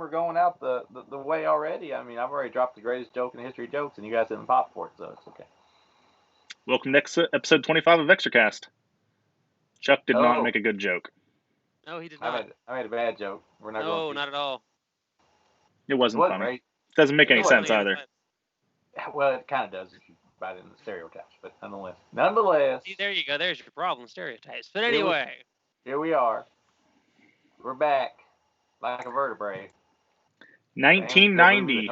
for going out the way already. I mean, I've already dropped the greatest joke in the history of jokes, and you guys didn't pop for it, so it's okay. Welcome to episode 25 of Exorcast. Chuck did not make a good joke. No, he did not. I made a bad joke. We're not going to. Not at all. It wasn't funny. Great. Doesn't make any sense either. Well, it kind of does if you buy it in the stereotypes, but nonetheless. See, there you go. There's your problem, stereotypes. But anyway. Here we are. We're back like a vertebrae. 1990.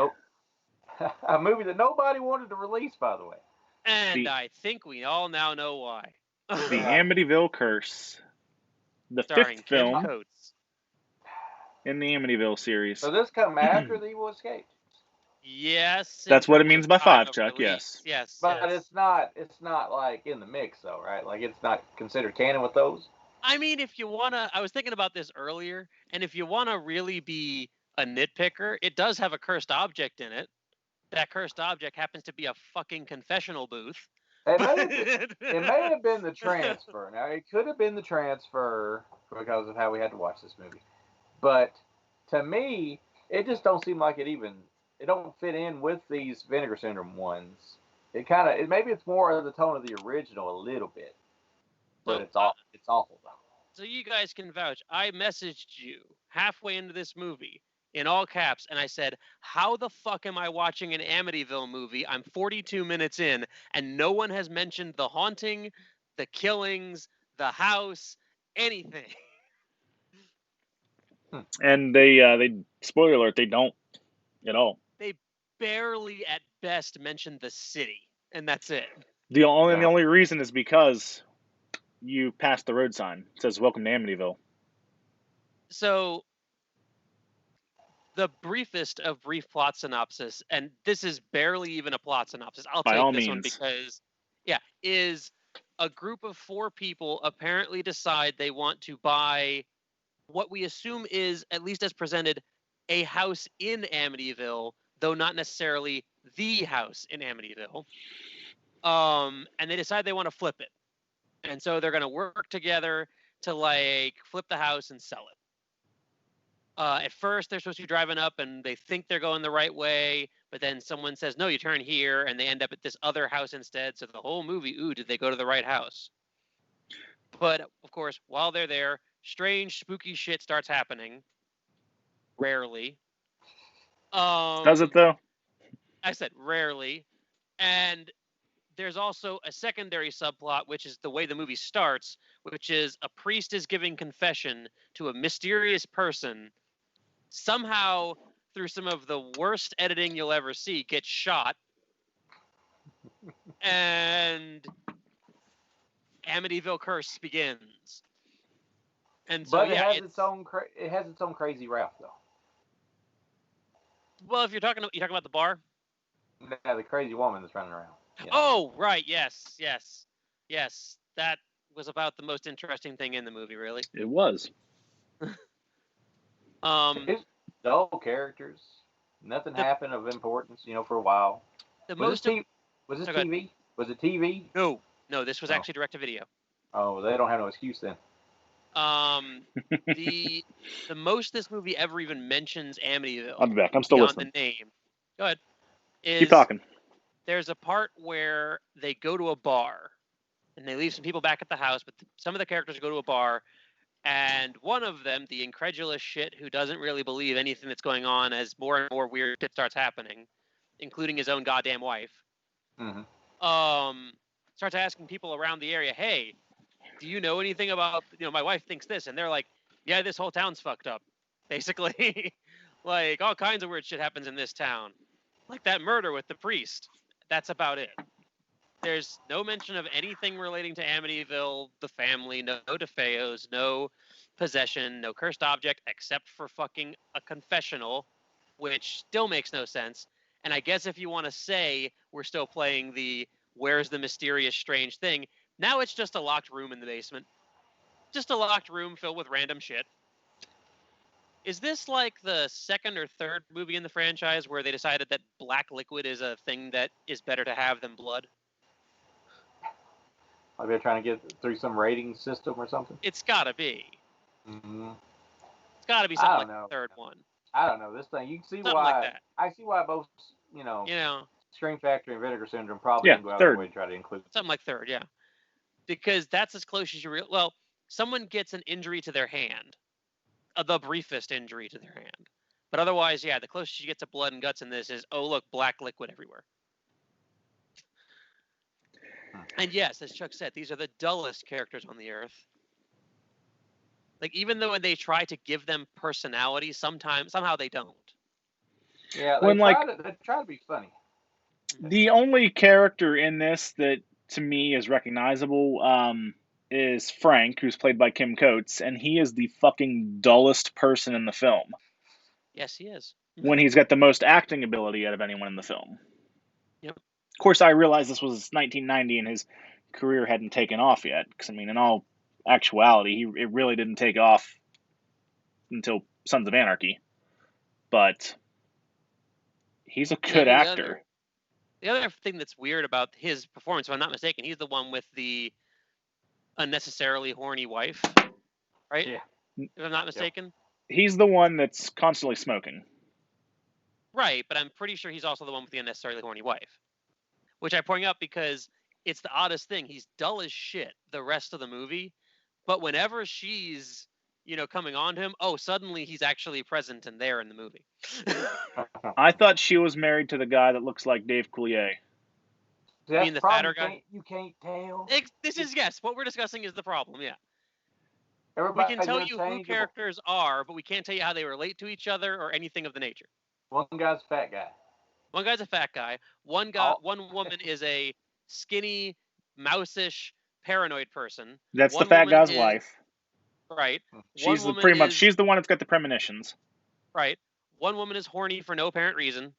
A movie that nobody wanted to release, by the way. And I think we all now know why. The Amityville Curse. The Starring fifth film Kim Coates. In the Amityville series. So this come after the Evil Escape? Yes. That's what it means by 5, Chuck, yes. Yes. But it's not like in the mix though, right? Like it's not considered canon with those? I mean, if you wanna, I was thinking about this earlier, and if you wanna really be a nitpicker, it does have a cursed object in it. That cursed object happens to be a fucking confessional booth. It may have been the transfer. Now, it could have been the transfer because of how we had to watch this movie. But to me, it just don't seem like it don't fit in with these Vinegar Syndrome ones. Maybe it's more of the tone of the original a little bit. But it's awful, though. So you guys can vouch. I messaged you halfway into this movie in all caps, and I said, how the fuck am I watching an Amityville movie? I'm 42 minutes in, and no one has mentioned the haunting, the killings, the house, anything. And they spoiler alert, they don't at all. They barely at best mention the city, and that's it. The only reason is because you passed the road sign. It says, welcome to Amityville. So, the briefest of brief plot synopsis, and this is barely even a plot synopsis. I'll take this one because, is a group of 4 people apparently decide they want to buy what we assume is, at least as presented, a house in Amityville, though not necessarily the house in Amityville. And they decide they want to flip it. And so they're going to work together to, flip the house and sell it. At first, they're supposed to be driving up, and they think they're going the right way, but then someone says, no, you turn here, and they end up at this other house instead. So the whole movie, did they go to the right house? But, of course, while they're there, strange, spooky shit starts happening. Rarely. Does it, though? I said rarely. And there's also a secondary subplot, which is the way the movie starts, which is a priest is giving confession to a mysterious person. Somehow, through some of the worst editing you'll ever see, gets shot. And Amityville Curse begins. And so, but it has its own crazy route, though. Well, if you're talking about the bar? Yeah, the crazy woman that's running around. Yeah. Oh, right. Yes. That was about the most interesting thing in the movie, really. It was. Dull characters. Nothing happened of importance, for a while. Was this TV? Was it TV? No, this was actually direct to video. Oh, they don't have no excuse then. The most this movie ever even mentions Amityville. I'll be back. I'm still listening. The name. Go ahead. Keep talking. There's a part where they go to a bar, and they leave some people back at the house, but some of the characters go to a bar, and one of them, the incredulous shit who doesn't really believe anything that's going on as more and more weird shit starts happening, including his own goddamn wife, starts asking people around the area, hey, do you know anything about, my wife thinks this, and they're like, yeah, this whole town's fucked up, basically. Like, all kinds of weird shit happens in this town. Like that murder with the priest. That's about it. There's no mention of anything relating to Amityville, the family, no DeFeos, no possession, no cursed object, except for fucking a confessional, which still makes no sense. And I guess if you want to say we're still playing the where's the mysterious strange thing, now it's just a locked room in the basement. Just a locked room filled with random shit. Is this like the second or third movie in the franchise where they decided that black liquid is a thing that is better to have than blood? Are they trying to get through some rating system or something? It's gotta be. Mm-hmm. It's gotta be something like the third one. I don't know this thing. You can see Something why. Like that. I see why both, Scream Factory and Vinegar Syndrome probably didn't go out of their way to try to include something like third, yeah, because that's as close as you real. Well, someone gets an injury to their hand, the briefest injury to their hand, but otherwise, yeah, the closest you get to blood and guts in this is, oh look, black liquid everywhere. And yes, as Chuck said, these are the dullest characters on the earth. Like, even though they try to give them personality, somehow they don't. Yeah, they try to be funny. The only character in this that to me is recognizable is Frank, who's played by Kim Coates, and he is the fucking dullest person in the film. Yes, he is. When he's got the most acting ability out of anyone in the film. Yep. Of course, I realize this was 1990 and his career hadn't taken off yet. Because, I mean, in all actuality, it really didn't take off until Sons of Anarchy. But he's a good actor. The other thing that's weird about his performance, if I'm not mistaken, he's the one with the unnecessarily horny wife, right? Yeah. If I'm not mistaken. Yep. He's the one that's constantly smoking. Right, but I'm pretty sure he's also the one with the unnecessarily horny wife. Which I point out because it's the oddest thing. He's dull as shit the rest of the movie, but whenever she's, coming on to him, suddenly he's actually present and there in the movie. I thought she was married to the guy that looks like Dave Coulier. You mean the fatter guy? You can't tell. Yes, what we're discussing is the problem, yeah. Everybody, we can tell you who characters are, but we can't tell you how they relate to each other or anything of the nature. One guy's a fat guy. One guy's a fat guy. One woman is a skinny, mouse-ish, paranoid person. That's the fat guy's wife. Right. She's she's the one that's got the premonitions. Right. One woman is horny for no apparent reason.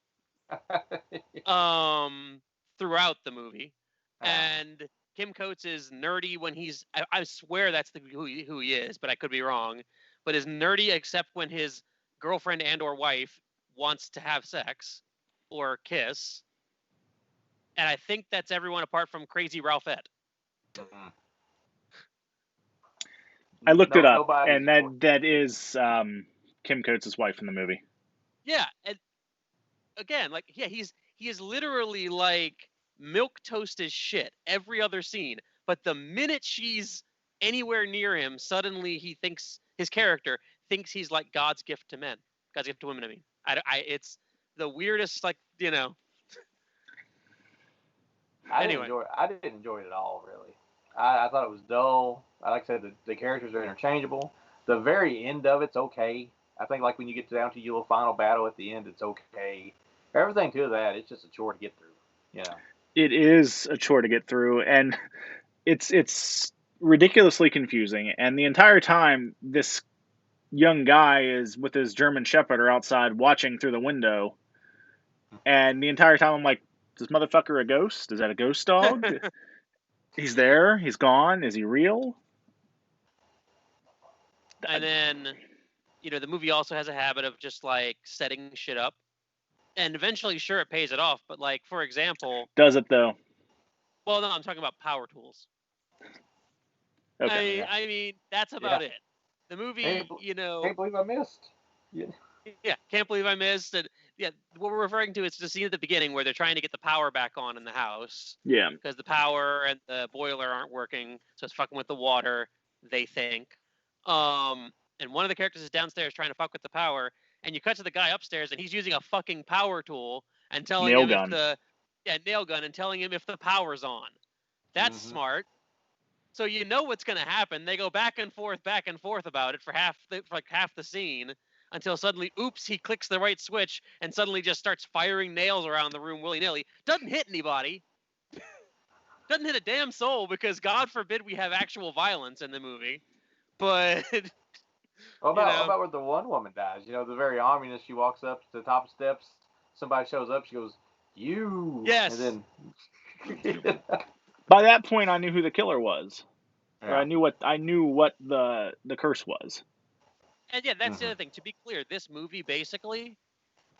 Throughout the movie. And Kim Coates is nerdy when he's... I swear that's who he is, but I could be wrong. But is nerdy except when his girlfriend and or wife wants to have sex or kiss. And I think that's everyone apart from Crazy Ralphette. I looked it up, and that is Kim Coates' wife in the movie. Yeah, and again, he is literally like milk toast as shit every other scene. But the minute she's anywhere near him, suddenly his character thinks he's like God's gift to men, God's gift to women. I mean, it's the weirdest, I didn't enjoy it at all, really. I thought it was dull. Like I said, the characters are interchangeable. The very end of it's okay. I think when you get down to your final battle at the end, it's okay. Everything to that, it's just a chore to get through. Yeah. It is a chore to get through, and it's ridiculously confusing. And the entire time, this young guy is with his German Shepherd outside watching through the window. And the entire time I'm like, is this motherfucker a ghost? Is that a ghost dog? He's there. He's gone. Is he real? And then, the movie also has a habit of just setting shit up. And eventually, sure, it pays it off. But for example... Does it though? Well, no, I'm talking about power tools. Okay. I mean, that's about it. The movie, Can't believe I missed. Yeah, can't believe I missed. And yeah, what we're referring to is the scene at the beginning where they're trying to get the power back on in the house. Yeah. Because the power and the boiler aren't working, so it's fucking with the water, they think. And one of the characters is downstairs trying to fuck with the power, and you cut to the guy upstairs, and he's using a fucking power tool and telling him nail gun, and telling him if the power's on. That's smart. So you know what's going to happen. They go back and forth about it for half the scene until suddenly, oops, he clicks the right switch and suddenly just starts firing nails around the room willy-nilly. Doesn't hit anybody. Doesn't hit a damn soul because God forbid we have actual violence in the movie. But... What about where the one woman dies? The very ominous, she walks up to the top of steps, somebody shows up, she goes, "You!" Yes. And then... By that point, I knew who the killer was. Yeah. Or I knew what the curse was. And yeah, that's the other thing. To be clear, this movie basically...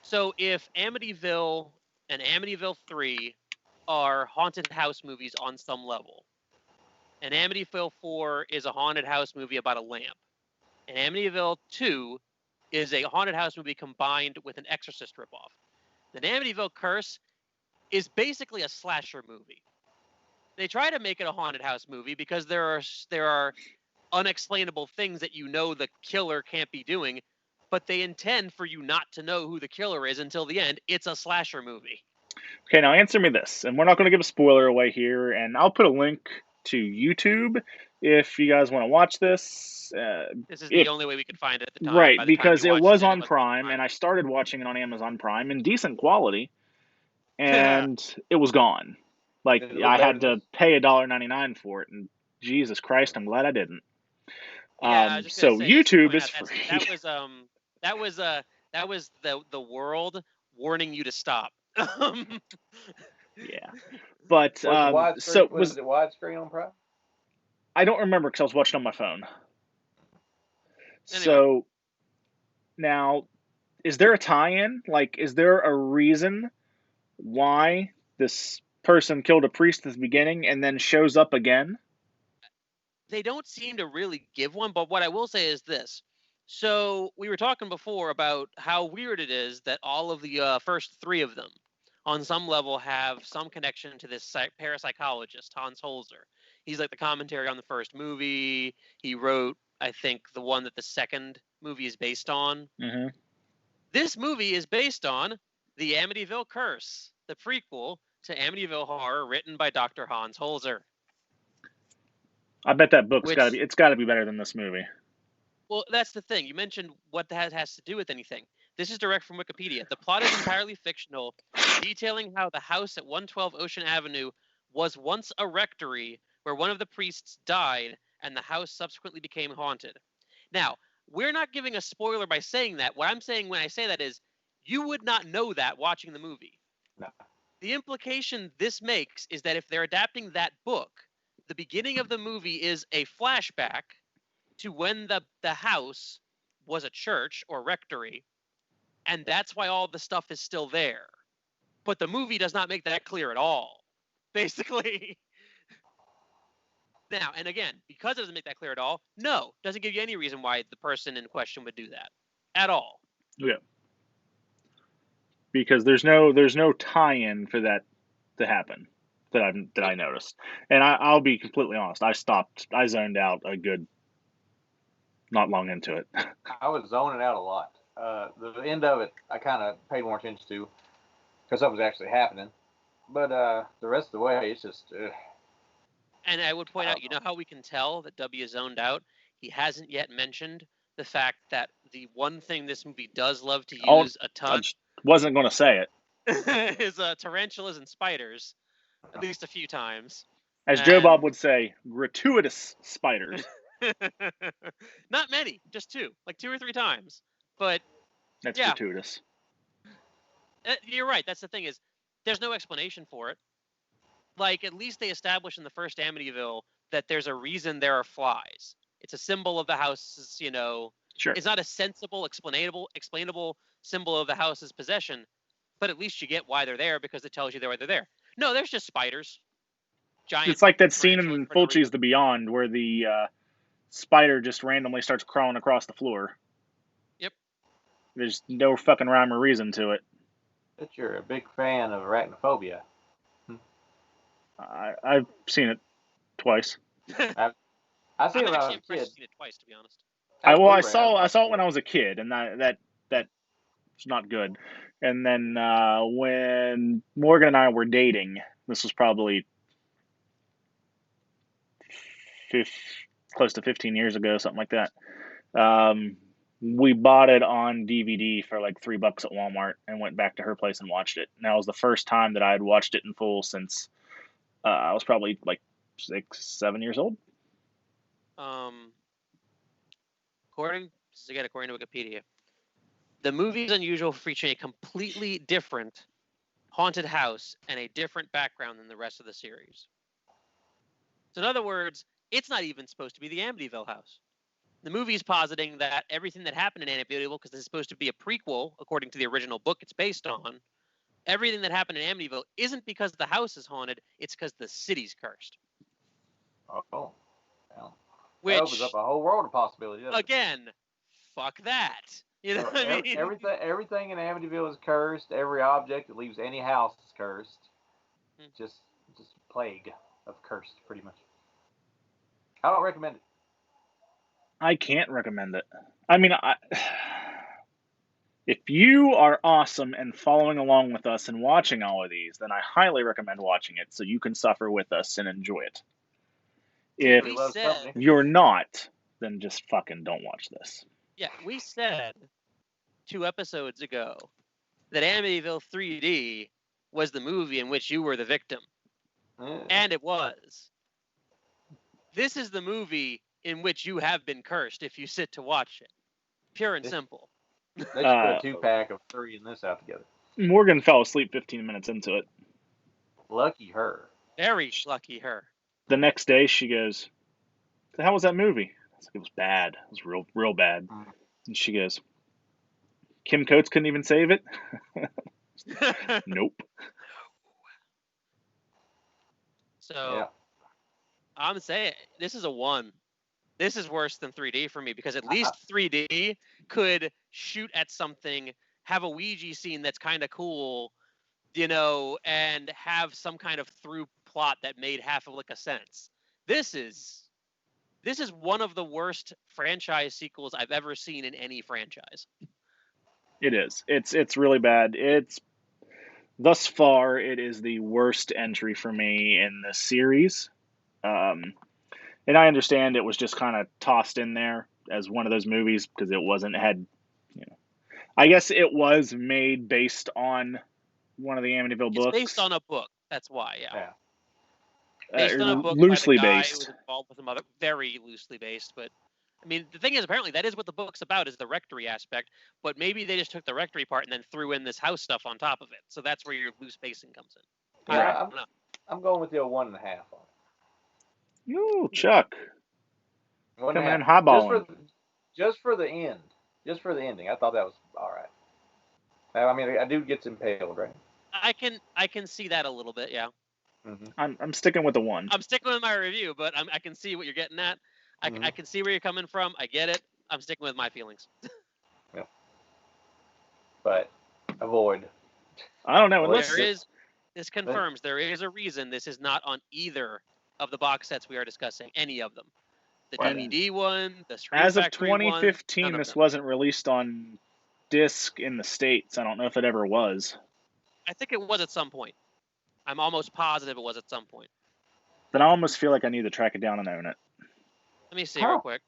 So if Amityville and Amityville 3 are haunted house movies on some level, and Amityville 4 is a haunted house movie about a lamp, and Amityville 2 is a haunted house movie combined with an Exorcist ripoff. The Amityville Curse is basically a slasher movie. They try to make it a haunted house movie because there are unexplainable things that the killer can't be doing, but they intend for you not to know who the killer is until the end. It's a slasher movie. Okay, now answer me this, and we're not going to give a spoiler away here, and I'll put a link to YouTube if you guys want to watch this. This is the only way we could find it at the time. Right, By the because time it was on Prime, and I started watching it on Amazon Prime in decent quality, and it was gone. Like, I had to pay $1.99 for it, and Jesus Christ, I'm glad I didn't. Yeah, so YouTube is free. That was the world warning you to stop. Yeah, but was it widescreen on Prime? I don't remember because I was watching on my phone. Anyway. So now, is there a tie-in? Like, is there a reason why this person killed a priest at the beginning and then shows up again? They don't seem to really give one, but what I will say is this. So we were talking before about how weird it is that all of the first three of them, on some level, have some connection to this parapsychologist, Hans Holzer. He's like the commentary on the first movie. He wrote, I think, the one that the second movie is based on. Mm-hmm. This movie is based on the Amityville Curse, the prequel to Amityville Horror, written by Dr. Hans Holzer. I bet that book's got to be better than this movie. Well, that's the thing. You mentioned what that has to do with anything. This is direct from Wikipedia. The plot is entirely fictional, detailing how the house at 112 Ocean Avenue was once a rectory where one of the priests died and the house subsequently became haunted. Now, we're not giving a spoiler by saying that. What I'm saying when I say that is you would not know that watching the movie. No. The implication this makes is that if they're adapting that book, the beginning of the movie is a flashback to when the house was a church or rectory, and that's why all the stuff is still there. But the movie does not make that clear at all, basically. Now, and again, because it doesn't make that clear at all, no, doesn't give you any reason why the person in question would do that at all. Yeah. Because there's no tie-in for that to happen that I noticed. And I'll be completely honest, I zoned out a good not long into it. I was zoning out a lot. The end of it, I kind of paid more attention to because something was actually happening. But the rest of the way, it's just... And I would point out, you know how we can tell that W is zoned out? He hasn't yet mentioned the fact that the one thing this movie does love to use a ton... I wasn't going to say it. is tarantulas and spiders, at least a few times. As Joe Bob would say, gratuitous spiders. Not many, just two, like 2 or 3 times. But that's gratuitous. You're right. That's the thing is, there's no explanation for it. Like, at least they established in the first Amityville that there's a reason there are flies. It's a symbol of the house's, Sure. It's not a sensible, explainable symbol of the house's possession, but at least you get why they're there because it tells you why they're there. No, there's just spiders. Giant. It's like that scene in Fulci's The Beyond where the spider just randomly starts crawling across the floor. Yep. There's no fucking rhyme or reason to it. But you're a big fan of Arachnophobia. I've seen it twice. I've seen it when I was a kid. I've seen it twice, to be honest. I saw it when I was a kid, and that's not good. And then when Morgan and I were dating, this was probably close to 15 years ago, something like that. We bought it on DVD for like $3 at Walmart and went back to her place and watched it. And that was the first time that I had watched it in full since I was probably like 6, 7 years old. According to Wikipedia, the movie is unusual for featuring a completely different haunted house and a different background than the rest of the series. So in other words, it's not even supposed to be the Amityville house. The movie is positing that everything that happened in Amityville, because this is supposed to be a prequel, according to the original book it's based on, everything that happened in Amityville isn't because the house is haunted, it's because the city's cursed. Oh, well. Which opens up a whole world of possibilities. Again, fuck that. You know what I mean? Everything in Amityville is cursed. Every object that leaves any house is cursed. Just plague of cursed, pretty much. I don't recommend it. I can't recommend it. I mean, if you are awesome and following along with us and watching all of these, then I highly recommend watching it so you can suffer with us and enjoy it. If you're not, then just fucking don't watch this. Yeah, we said 2 episodes ago that Amityville 3D was the movie in which you were the victim. And it was. This is the movie in which you have been cursed if you sit to watch it. Pure and simple. They should put a 2-pack of 3 in this out together. Morgan fell asleep 15 minutes into it. Lucky her. Very lucky her. The next day she goes, "How was that movie?" I was like, "It was bad. It was real bad." And she goes, "Kim Coates couldn't even save it?" Nope. So, I'm saying this is a 1. This is worse than 3D for me because at least 3D could shoot at something, have a Ouija scene that's kind of cool, you know, and have some kind of through plot that made half of like a sense. This is one of the worst franchise sequels I've ever seen in any franchise. It is. It's really bad. Thus far, it is the worst entry for me in the series. And I understand it was just kind of tossed in there as one of those movies because I guess it was made based on one of the Amityville books. It's based on a book. That's why, yeah. Based on a book loosely by the guy based. Who was involved with the mother, very loosely based, but I mean, the thing is, apparently, that is what the book's about, is the rectory aspect. But maybe they just took the rectory part and then threw in this house stuff on top of it. So that's where your loose basing comes in. Yeah, I'm going with the 1.5 on it. Ooh, Chuck. Coming in highballing. Just for the end. Just for the ending. I thought that was all right. I mean, a dude gets impaled, right? I can see that a little bit, yeah. Mm-hmm. I'm sticking with the 1. I'm sticking with my review, but I can see what you're getting at. I can see where you're coming from. I get it. I'm sticking with my feelings. Yep. But avoid. I don't know. This confirms there is a reason this is not on either of the box sets we are discussing. Any of them. The DVD one, the Scream As of Factory 2015, one, this wasn't released on disc in the States. I don't know if it ever was. I think it was at some point. I'm almost positive it was at some point. Then I almost feel like I need to track it down and own it. Let me see real quick.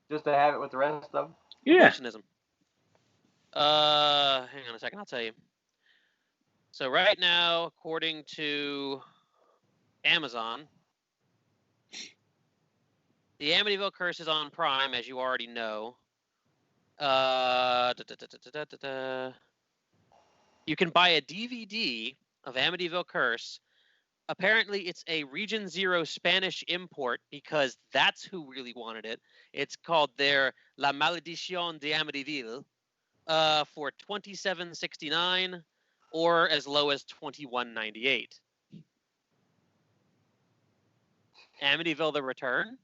Just to have it with the rest of them? Yeah. Hang on a second, I'll tell you. So right now, according to Amazon, the Amityville Curse is on Prime, as you already know. You can buy a DVD of Amityville Curse. Apparently, it's a Region 0 Spanish import because that's who really wanted it. It's called their La Maledición de Amityville for $27.69 or as low as $21.98. Amityville: The Return?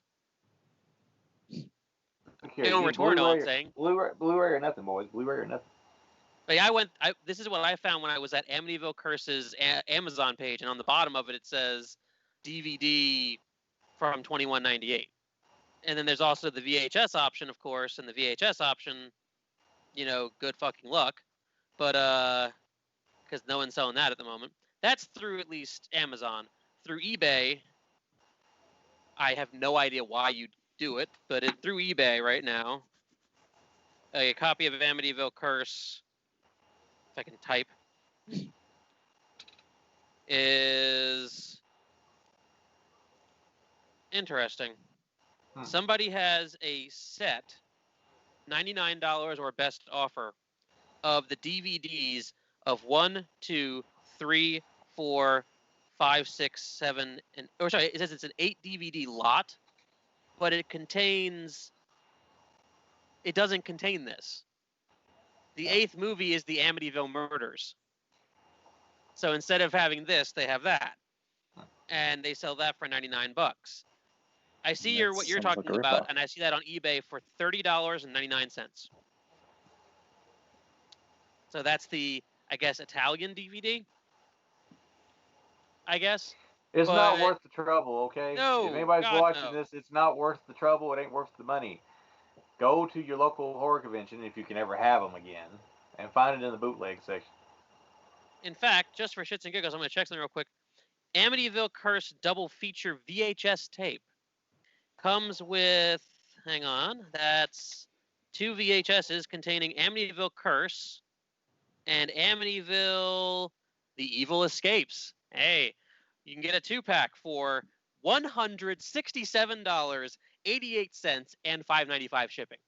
Okay, they don't return, no, I'm saying. Blu-ray or nothing, boys. Blu-ray or nothing. Like this is what I found when I was at Amityville Curse's Amazon page, and on the bottom of it, it says DVD from $21.98. And then there's also the VHS option, of course, and the VHS option, you know, good fucking luck. But, because no one's selling that at the moment. That's through at least Amazon. Through eBay, I have no idea why you'd do it, but through eBay right now, a copy of Amityville Curse, if I can type, is interesting. Somebody has a set, $99 or best offer, of the DVDs of 1, 2, 3, 4, 5, 6, 7, and it says it's an 8 DVD lot, but it doesn't contain this. The 8th movie is the Amityville Murders. So instead of having this, they have that. And they sell that for $99. I see what you're talking about, and I see that on eBay for $30.99. So that's the, I guess, Italian DVD. I guess. It's not worth the trouble, okay? No, if anybody's God, watching no. this, it's not worth the trouble. It ain't worth the money. Go to your local horror convention, if you can ever have them again, and find it in the bootleg section. In fact, just for shits and giggles, I'm going to check something real quick. Amityville Curse double feature VHS tape. Comes with, hang on, that's 2 VHSs containing Amityville Curse and Amityville The Evil Escapes. Hey, you can get a 2-pack for $167.88 and $5.95 shipping.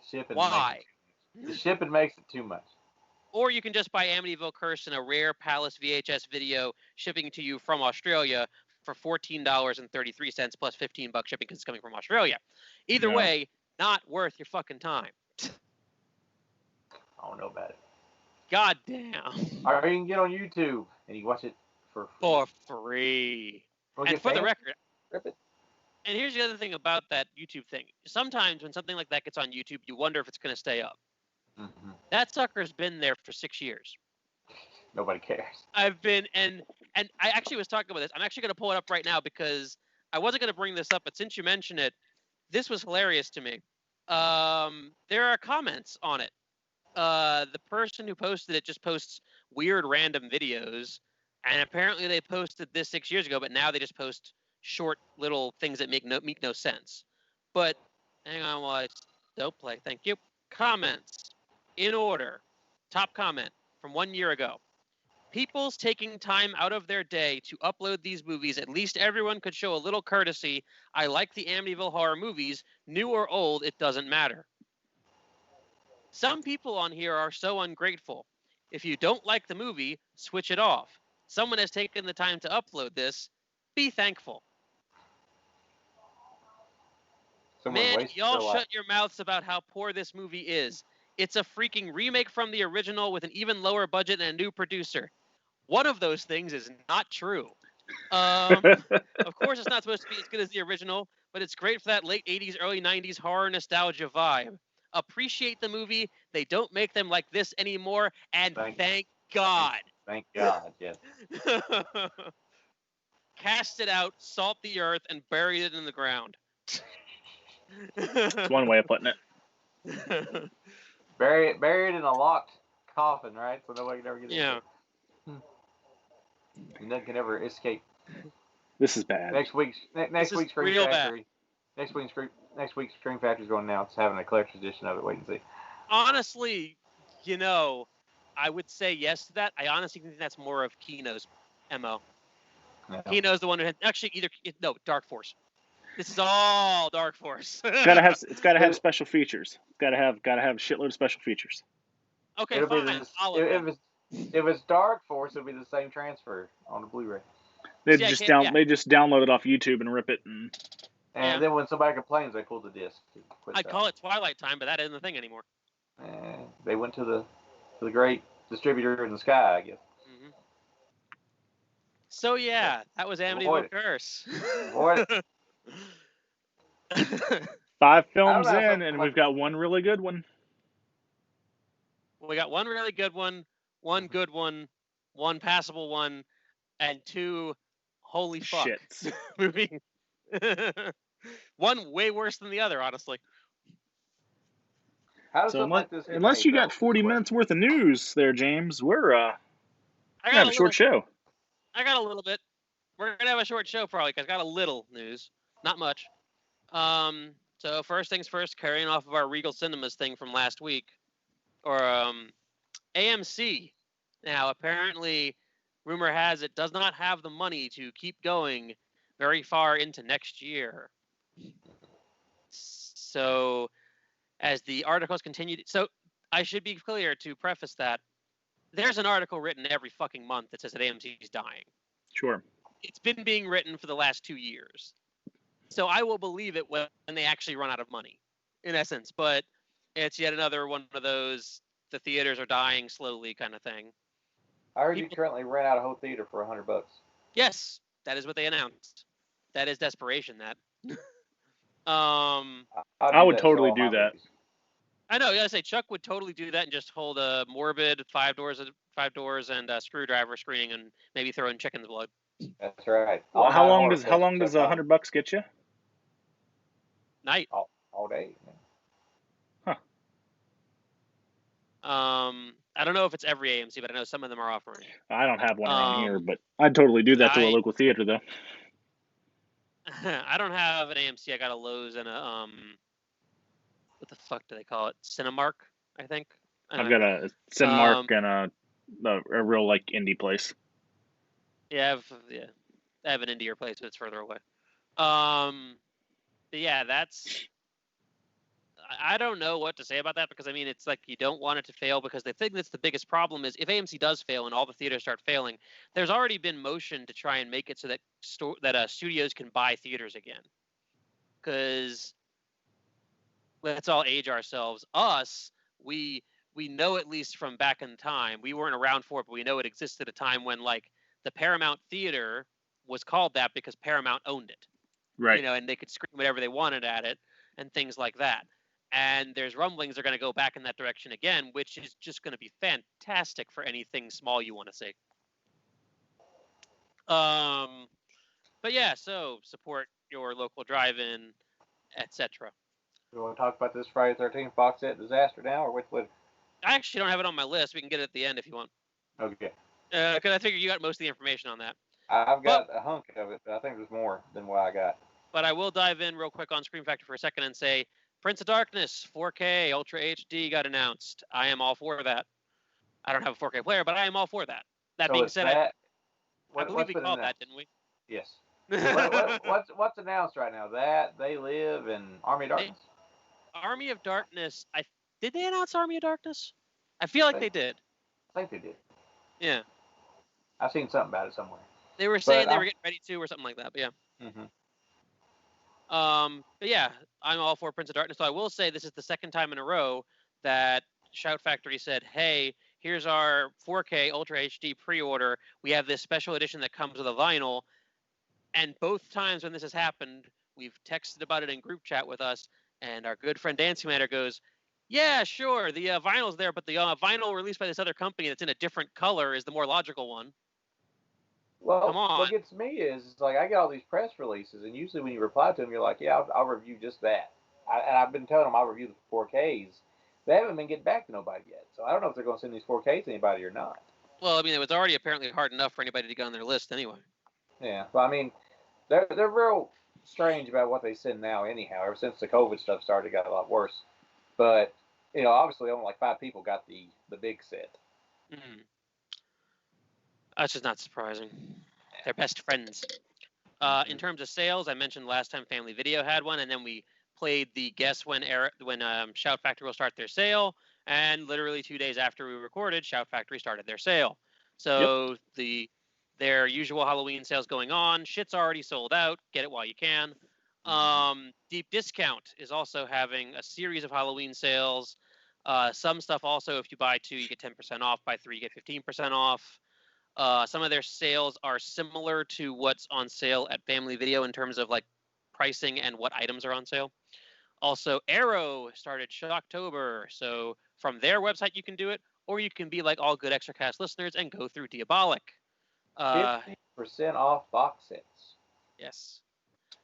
Shipping Why? The shipping makes it too much. Or you can just buy Amityville Curse in a rare Palace VHS video shipping to you from Australia for $14.33 plus $15 shipping because it's coming from Australia. Either way, not worth your fucking time. I don't know about it. God damn. Or you can get on YouTube and you watch it for free. Well, and for the record, rip it. And here's the other thing about that YouTube thing. Sometimes when something like that gets on YouTube, you wonder if it's going to stay up. Mm-hmm. That sucker's been there for 6 years. Nobody cares. I've been, and I actually was talking about this. I'm actually going to pull it up right now because I wasn't going to bring this up, but since you mentioned it, this was hilarious to me. There are comments on it. The person who posted it just posts weird random videos, and apparently they posted this 6 years ago, but now they just post short little things that make no sense. But hang on while I don't play. Thank you. Comments in order. Top comment from 1 year ago. People's taking time out of their day to upload these movies. At least everyone could show a little courtesy. I like the Amityville Horror movies. New or old, it doesn't matter. Some people on here are so ungrateful. If you don't like the movie, switch it off. Someone has taken the time to upload this. Be thankful. Man, y'all shut your mouths about how poor this movie is. It's a freaking remake from the original with an even lower budget and a new producer. One of those things is not true. Of course, it's not supposed to be as good as the original, but it's great for that late 80s, early 90s horror nostalgia vibe. Appreciate the movie. They don't make them like this anymore, and thank God. Thank God, yes. Cast it out, salt the earth, and bury it in the ground. That's one way of putting it. Bury it in a locked coffin, right? So nobody can ever get into it. Nothing can ever escape. This is bad. Next week's Scream Factory. Next week's Scream Factory is going to announce having a collector's edition of it. Wait and see. Honestly, I would say yes to that. I honestly think that's more of Kino's MO. No. Kino's the one who had Dark Force. This is all Dark Force. It's gotta have special features. It's gotta have a shitload of special features. Okay, fine. If it's Dark Force, it'll be the same transfer on the Blu-ray. They just download it off YouTube and rip it and then when somebody complains, they pull the disc. I'd call it Twilight Time, but that isn't the thing anymore. They went to the great distributor in the sky, I guess. Mm-hmm. So yeah, that was Amityville Curse. 5 films in, and we've got one really good one. We got one really good one, one good one, one passable one, and 2 holy fuck movies. One way worse than the other, honestly. Unless you got 40 minutes worth of news there, James, we're gonna have a short show. I got a little bit. We're gonna have a short show probably because I got a little news, not much. So first things first, carrying off of our Regal Cinemas thing from last week, or AMC. Now apparently, rumor has it does not have the money to keep going very far into next year. So, as the articles continued, so I should be clear to preface that there's an article written every fucking month that says that AMC is dying. Sure. It's been being written for the last 2 years. So I will believe it when they actually run out of money, in essence. But it's yet another one of those, the theaters are dying slowly kind of thing. I heard you currently rent out a whole theater for $100. Yes, that is what they announced. That is desperation, that. I would totally do that. I know. I say Chuck would totally do that and just hold a morbid 5 doors and a screwdriver screening and maybe throw in chicken's blood. That's right. Well, how long does $100 get you? Night. All day. Huh. I don't know if it's every AMC, but I know some of them are offering. I don't have one around here, but I'd totally do that to a local theater, though. I don't have an AMC. I got a Lowe's and a what the fuck do they call it? Cinemark, I think. I've got a Cinemark and a real like indie place. Yeah, I have an indie place, but it's further away. But yeah, I don't know what to say about that, because I mean, it's like you don't want it to fail, because the thing that's the biggest problem is if AMC does fail and all the theaters start failing, there's already been motion to try and make it so that studios can buy theaters again. Because let's all age ourselves. We know, at least from back in time, we weren't around for it, but we know it existed at a time when like the Paramount Theater was called that because Paramount owned it. Right. And they could scream whatever they wanted at it and things like that. And there's rumblings they're going to go back in that direction again, which is just going to be fantastic for anything small you want to see. But yeah, so support your local drive-in, etc. You want to talk about this Friday 13th box set disaster now, or what? I actually don't have it on my list. We can get it at the end if you want. Okay. Because I figure you got most of the information on that. I've got a hunk of it, but I think there's more than what I got. But I will dive in real quick on Scream Factor for a second and say, Prince of Darkness 4K Ultra HD got announced. I am all for that. I don't have a 4K player, but I am all for that. That being said, I believe we called that, didn't we? Yes. What's announced right now? That They Live and Army of Darkness. Army of Darkness. Did they announce Army of Darkness? I feel like they did. I think they did. Yeah. I've seen something about it somewhere. They were saying they were getting ready to, or something like that. But yeah. Mm-hmm. But yeah, I'm all for Prince of Darkness. So I will say this is the second time in a row that Shout Factory said, hey, here's our 4K Ultra HD pre-order. We have this special edition that comes with a vinyl. And both times when this has happened, we've texted about it in group chat with us, and our good friend Dance Commander goes, yeah, sure, the vinyl's there, but the vinyl released by this other company that's in a different color is the more logical one. Well, come on. What gets me is like I get all these press releases, and usually when you reply to them, you're like, yeah, I'll review just that. And I've been telling them I'll review the 4Ks. They haven't been getting back to nobody yet, so I don't know if they're going to send these 4Ks to anybody or not. Well, I mean, it was already apparently hard enough for anybody to get on their list anyway. Yeah, well, I mean, they're real strange about what they send now anyhow. Ever since the COVID stuff started, it got a lot worse. But, you know, obviously only like 5 people got the big set. Mm-hmm. That's just not surprising. They're best friends. In terms of sales, I mentioned last time Family Video had one, and then we played the guess when Shout Factory will start their sale, and literally 2 days after we recorded, Shout Factory started their sale. So their usual Halloween sales going on. Shit's already sold out. Get it while you can. Deep Discount is also having a series of Halloween sales. Some stuff also, if you buy 2, you get 10% off. Buy 3, you get 15% off. Some of their sales are similar to what's on sale at Family Video in terms of like pricing and what items are on sale. Also, Arrow started Shocktober, so from their website you can do it, or you can be like all good Extracast listeners and go through Diabolic. 50% off box sets. Yes.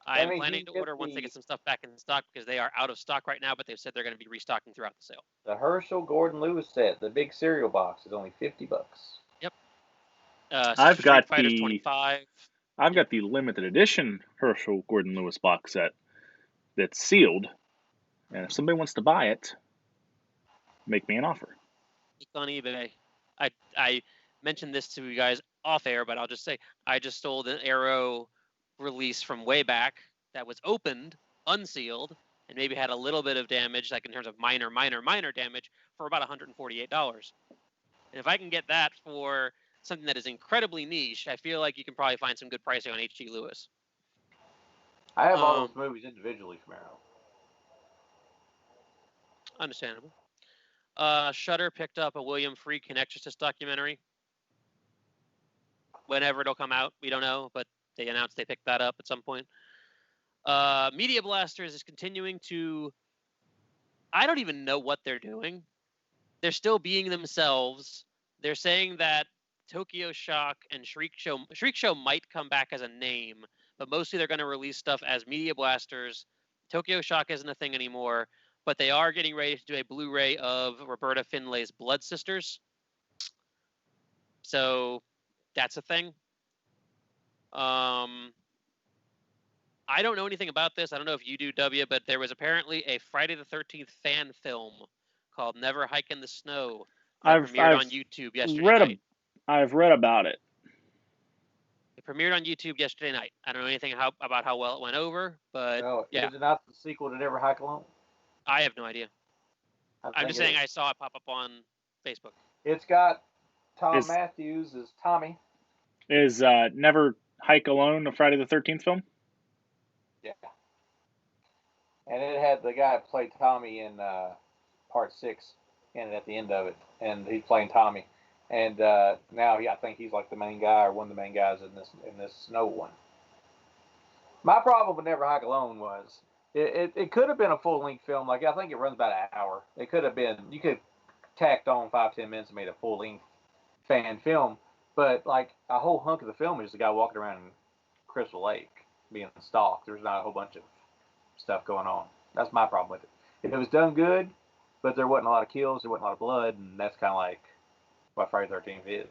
I am planning to order once they get some stuff back in stock, because they are out of stock right now, but they've said they're going to be restocking throughout the sale. The Herschel Gordon Lewis set, the big cereal box, is only $50. Yep. I've got Fighters 25. I've got the limited edition Herschel Gordon Lewis box set that's sealed, and if somebody wants to buy it, make me an offer. It's on eBay. I mentioned this to you guys off air, but I'll just say I just sold an Arrow release from way back that was opened, unsealed, and maybe had a little bit of damage, like in terms of minor damage, for about $148. And if I can get that for something that is incredibly niche, I feel like you can probably find some good pricing on H.G. Lewis. I have all those movies individually from Arrow. Understandable. Shudder picked up a William Friedkin Exorcist documentary. Whenever it'll come out, we don't know, but they announced they picked that up at some point. Media Blasters is continuing to I don't even know what they're doing. They're still being themselves. They're saying that Tokyo Shock and Shriek Show might come back as a name, but mostly they're going to release stuff as Media Blasters. Tokyo Shock isn't a thing anymore, but they are getting ready to do a Blu-ray of Roberta Finlay's Blood Sisters. So that's a thing. I don't know anything about this. I don't know if you do, W, but there was apparently a Friday the 13th fan film called Never Hike in the Snow that premiered on YouTube yesterday night. I've read about it. It premiered on YouTube yesterday night. I don't know anything about how well it went over, but yeah. Is it not the sequel to Never Hike Alone? I have no idea. I'm just saying I saw it pop up on Facebook. It's got Tom Matthews as Tommy. Is Never Hike Alone a Friday the 13th film? Yeah. And it had the guy that played Tommy in part 6 in it at the end of it. And he's playing Tommy. And now I think he's like the main guy or one of the main guys in this Snow one. My problem with Never Hike Alone was it could have been a full-length film. Like, I think it runs about an hour. It could have been, you could tacked on 5-10 minutes and made a full-length fan film. But, like, a whole hunk of the film is the guy walking around in Crystal Lake being stalked. There's not a whole bunch of stuff going on. That's my problem with it. If it was done good, but there wasn't a lot of kills, there wasn't a lot of blood, and that's kind of like what Friday the 13th is.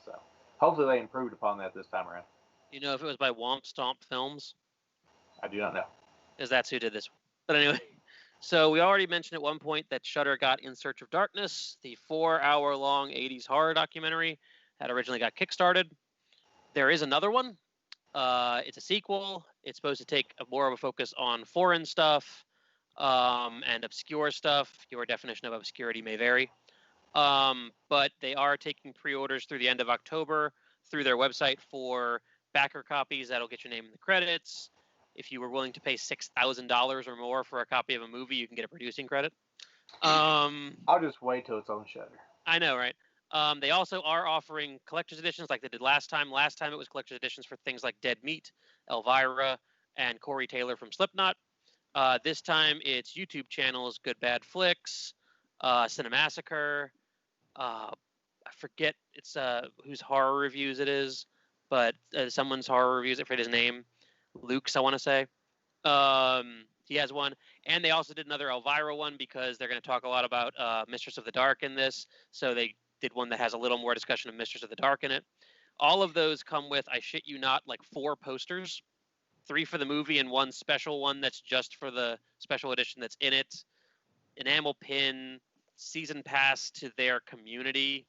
So hopefully they improved upon that this time around. You know if it was by Womp Stomp Films? I do not know. Because that's who did this one. But anyway, so we already mentioned at one point that Shudder got In Search of Darkness, the 4-hour-long 80s horror documentary that originally got kickstarted. There is another one. It's a sequel. It's supposed to take more of a focus on foreign stuff and obscure stuff. Your definition of obscurity may vary. But they are taking pre-orders through the end of October through their website for backer copies. That'll get your name in the credits. If you were willing to pay $6,000 or more for a copy of a movie, you can get a producing credit. I'll just wait till it's on Shudder. I know, right? They also are offering collector's editions like they did last time. Last time it was collector's editions for things like Dead Meat, Elvira, and Corey Taylor from Slipknot. This time it's YouTube channels, Good Bad Flicks, Cinemassacre. I forget it's whose horror reviews it is, but someone's horror reviews. I forget his name. Luke's, I want to say. He has one. And they also did another Elvira one because they're going to talk a lot about Mistress of the Dark in this. So they did one that has a little more discussion of Mistress of the Dark in it. All of those come with, I shit you not, like 4 posters. 3 for the movie and 1 special one that's just for the special edition that's in it. Enamel pin, season pass to their community.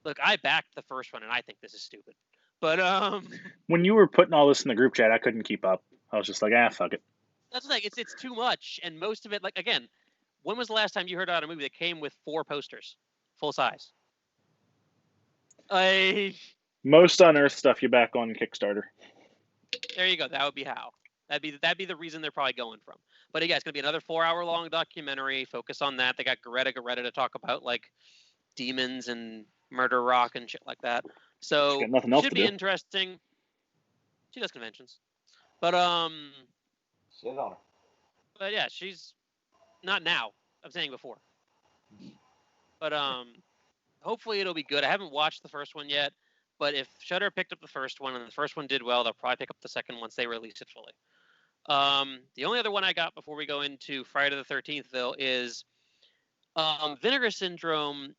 Look, I backed the first one and I think this is stupid. But when you were putting all this in the group chat, I couldn't keep up. I was just like, fuck it. That's the thing. It's too much, and most of it, like, again, when was the last time you heard about a movie that came with 4 posters, full size? Most unearthed stuff you back on Kickstarter. There you go. That would be how. That'd be the reason they're probably going from. But yeah, it's gonna be another 4-hour-long documentary. Focus on that. They got Greta to talk about like demons and murder rock and shit like that. So it should be interesting. She does conventions, but shit on her. But yeah, she's not now. I'm saying before. But hopefully it'll be good. I haven't watched the first one yet, but if Shudder picked up the first one and the first one did well, they'll probably pick up the second once they release it fully. The only other one I got before we go into Friday the 13th, though, is Vinegar Syndrome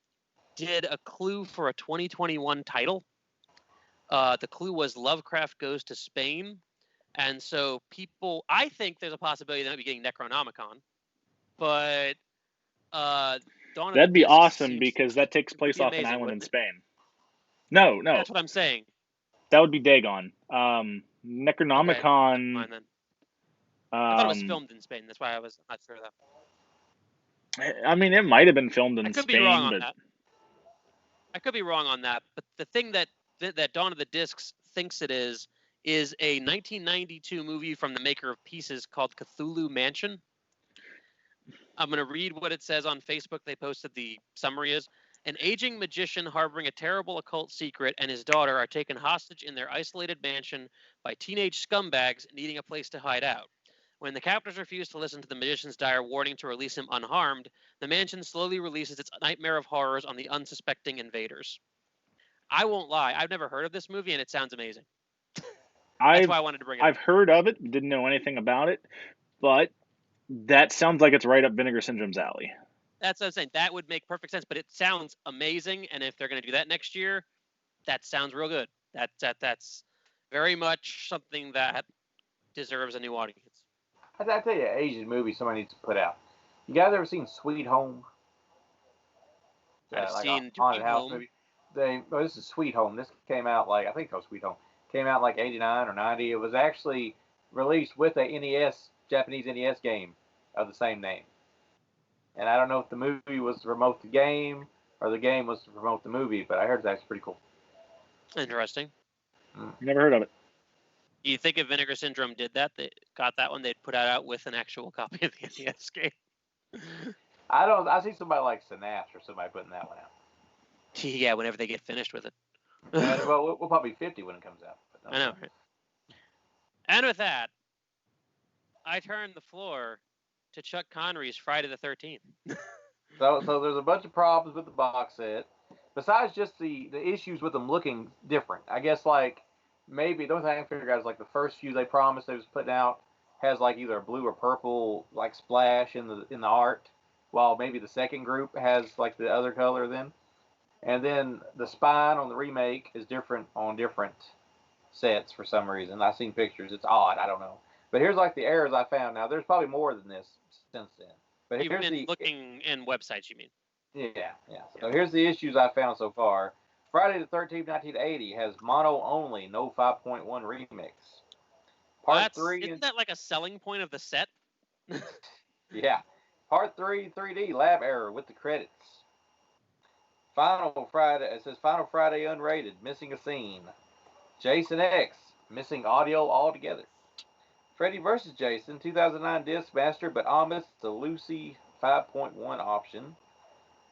did a clue for a 2021 title. The clue was Lovecraft Goes to Spain. And so I think there's a possibility they might be getting Necronomicon. But that'd be awesome because that takes place off an island in Spain. No. That's what I'm saying. That would be Dagon. Necronomicon. Okay, then. I thought it was filmed in Spain. That's why I was not sure of that. I mean, it might have been filmed in Spain. I could be wrong on that. I could be wrong on that. But the thing that Dawn of the Discs thinks it is a 1992 movie from the maker of Pieces called CThulhu Mansion. I'm going to read what it says on Facebook. They posted the summary is, an aging magician harboring a terrible occult secret and his daughter are taken hostage in their isolated mansion by teenage scumbags needing a place to hide out. When the captors refuse to listen to the magician's dire warning to release him unharmed, the mansion slowly releases its nightmare of horrors on the unsuspecting invaders. I won't lie, I've never heard of this movie, and it sounds amazing. That's why I wanted to bring it up. I've heard of it, didn't know anything about it, but that sounds like it's right up Vinegar Syndrome's alley. That's what I'm saying. That would make perfect sense, but it sounds amazing, and if they're going to do that next year, that sounds real good. That's very much something that deserves a new audience. I tell you, an Asian movie somebody needs to put out. You guys ever seen Sweet Home? I've seen haunted house movie. This is Sweet Home. This came out I think it was Sweet Home. Came out like 89 or 90. It was actually released with a Japanese NES game of the same name. And I don't know if the movie was to promote the game or the game was to promote the movie, but I heard that's pretty cool. Interesting. Never heard of it. Do you think if Vinegar Syndrome did that, they got that one, they'd put it out with an actual copy of the NES game? I see somebody like Synopsis or somebody putting that one out. Yeah, whenever they get finished with it. Well, we'll probably be 50 when it comes out. I know, right? And with that, I turn the floor to Chuck Connery's Friday the 13th. So there's a bunch of problems with the box set. Besides just the issues with them looking different. I guess maybe the only thing I can figure out is the first few they promised they was putting out has either a blue or purple splash in the art, while maybe the second group has the other color then. And then the spine on the remake is different on different sets for some reason. I've seen pictures. It's odd. I don't know. But here's the errors I found. Now there's probably more than this since then. But You've been looking in websites, you mean? Yeah. So here's the issues I found so far. Friday the 13th, 1980 has mono only, no 5.1 remix. Part 3. Isn't that a selling point of the set? Yeah. Part 3, 3D lab error with the credits. Final Friday, it says Final Friday unrated, missing a scene. Jason X, missing audio altogether. Freddy vs. Jason, 2009 disc master, but omits the Lucy 5.1 option.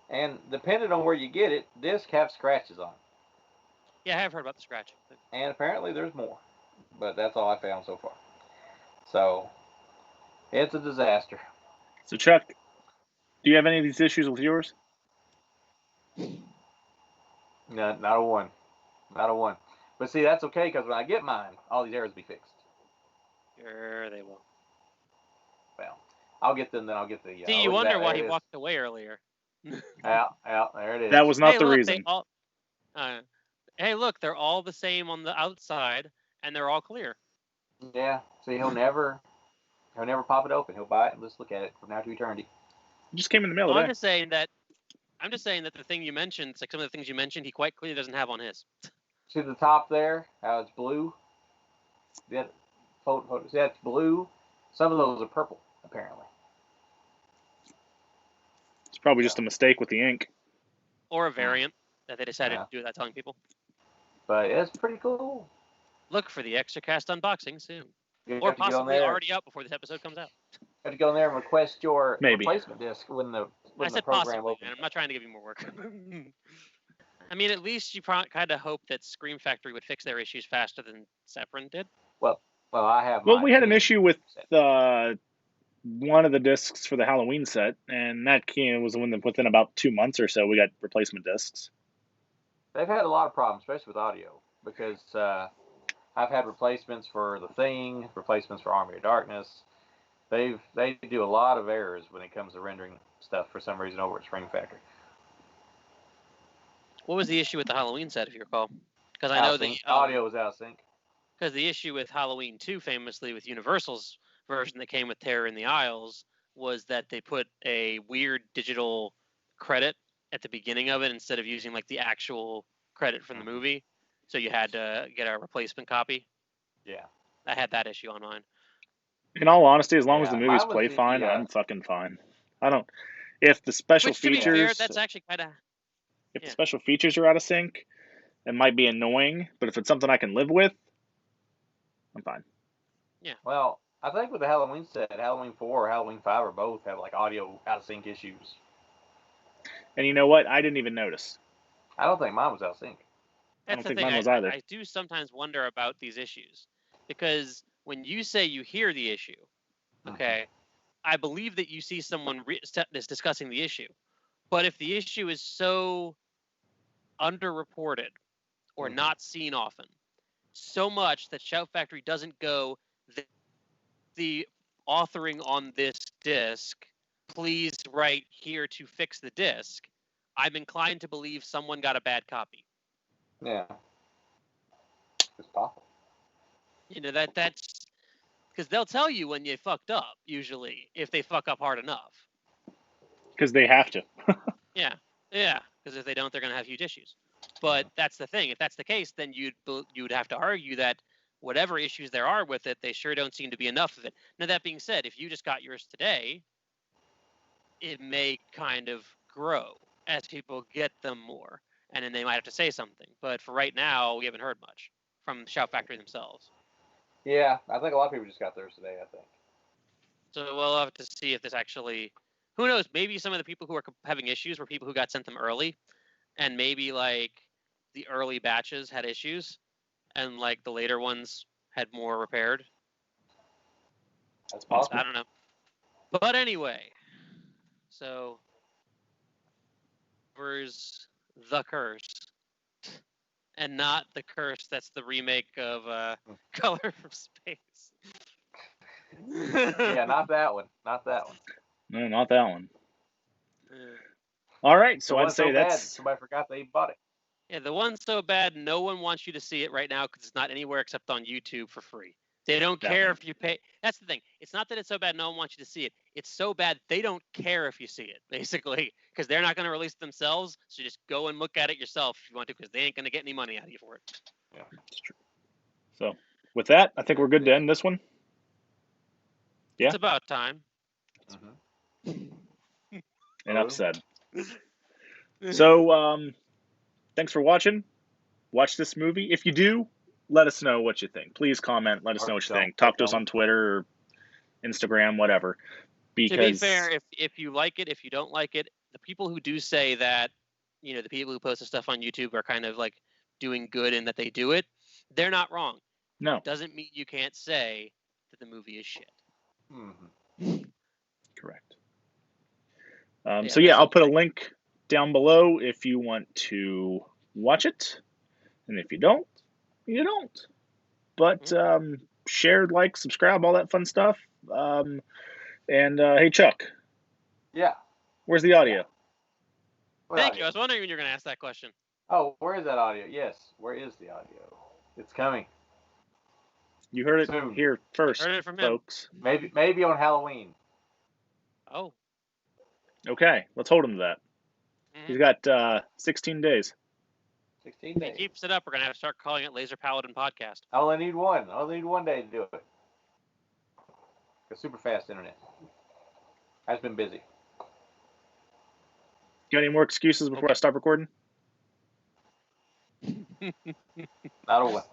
And depending on where you get it, discs have scratches on it. Yeah, I have heard about the scratch. And apparently there's more. But that's all I found so far. So, it's a disaster. So, Chuck, do you have any of these issues with yours? No, not a one. Not a one. But see, that's okay, because when I get mine, all these errors will be fixed. Sure, they will. Well, I'll get them, then I'll get the... See, you wonder why he walked away earlier. Yeah, there it is. That was not the reason. Hey, look, they're all the same on the outside, and they're all clear. Yeah, see, he'll never pop it open. He'll buy it and just look at it from now to eternity. It just came in the mail today. I'm just saying that the thing you mentioned, some of the things you mentioned, he quite clearly doesn't have on his. See the top there? How it's blue? See, that's blue. Some of those are purple, apparently. It's probably just a mistake with the ink. Or a variant that they decided to do without telling people. But it's pretty cool. Look for the Exorcast unboxing soon. Or possibly already out before this episode comes out. You have to go in there and request your replacement disc when the program opens. And I'm not trying to give you more work. I mean, at least you kind of hope that Scream Factory would fix their issues faster than Severin did. Well, I have. Well, we had an issue with one of the discs for the Halloween set, and that was within about 2 months or so we got replacement discs. They've had a lot of problems, especially with audio, because I've had replacements for The Thing, replacements for Army of Darkness. They do a lot of errors when it comes to rendering stuff for some reason over at Scream Factory. What was the issue with the Halloween set, if you recall? Because I know the audio was out of sync. Because the issue with Halloween 2, famously with Universal's version that came with Terror in the Isles, was that they put a weird digital credit at the beginning of it instead of using the actual credit from the movie. So you had to get a replacement copy. Yeah. I had that issue on mine. In all honesty, as long as the movies play fine, I'm fucking fine. I don't. If the special features, to be fair, that's actually kind of. If the special features are out of sync, it might be annoying. But if it's something I can live with, I'm fine. Yeah. Well, I think with the Halloween set, Halloween 4 or Halloween 5 or both have audio out of sync issues. And you know what? I didn't even notice. I don't think mine was out of sync. That's the thing. I do sometimes wonder about these issues, because when you say you hear the issue, Okay, I believe that you see someone is discussing the issue, but if the issue is so underreported or not seen often, so much that Shout Factory doesn't go, the authoring on this disc, please write here to fix the disc, I'm inclined to believe someone got a bad copy. Yeah. It's possible. You know, that's because they'll tell you when you fucked up, usually, if they fuck up hard enough. Because they have to. Yeah, because if they don't, they're going to have huge issues. But that's the thing. If that's the case, then you'd have to argue that whatever issues there are with it, they sure don't seem to be enough of it. Now, that being said, if you just got yours today, it may kind of grow as people get them more, and then they might have to say something. But for right now, we haven't heard much from Shout Factory themselves. Yeah, I think a lot of people just got theirs today, I think. So we'll have to see if this actually... Who knows? Maybe some of the people who are having issues were people who got sent them early, and maybe, like, the early batches had issues, and, like, the later ones had more repaired. That's possible. I don't know. But anyway, so... Where's The Curse? And not The Curse that's the remake of Color from Space. Yeah, not that one. Not that one. No, not that one. All right, so I'd say so that's... bad, somebody forgot they bought it. Yeah, the one's so bad, no one wants you to see it right now because it's not anywhere except on YouTube for free. They don't care if you pay. That's the thing. It's not that it's so bad no one wants you to see it. It's so bad they don't care if you see it, basically, because they're not going to release it themselves. So just go and look at it yourself if you want to, because they ain't going to get any money out of you for it. Yeah, that's true. So with that, I think we're good to end this one. Yeah, it's about time. Enough said. So, thanks for watching. Watch this movie. If you do, let us know what you think. Please comment. Let us know what you think. Talk to us on Twitter or Instagram, whatever. Because... To be fair, if you like it, if you don't like it, the people who do say that, you know, the people who post the stuff on YouTube are kind of like doing good in that they do it, they're not wrong. No. It doesn't mean you can't say that the movie is shit. Correct. So yeah, I'll put a link down below if you want to watch it. And if you don't, you don't. But share, like, subscribe, all that fun stuff. And hey, Chuck. Yeah. Where's the audio? Thank you. I was wondering when you were going to ask that question. Oh, where is that audio? Yes, where is the audio? It's coming. You heard it here first, heard it from folks. Him. Maybe on Halloween. Oh. Okay, let's hold him to that. He's got 16 days. 16 days. If he keeps it up, we're going to have to start calling it Laser Paladin Podcast. I only need one. I only need one day to do it. Super fast internet. I've been busy. Got any more excuses before I stop recording? Not a one.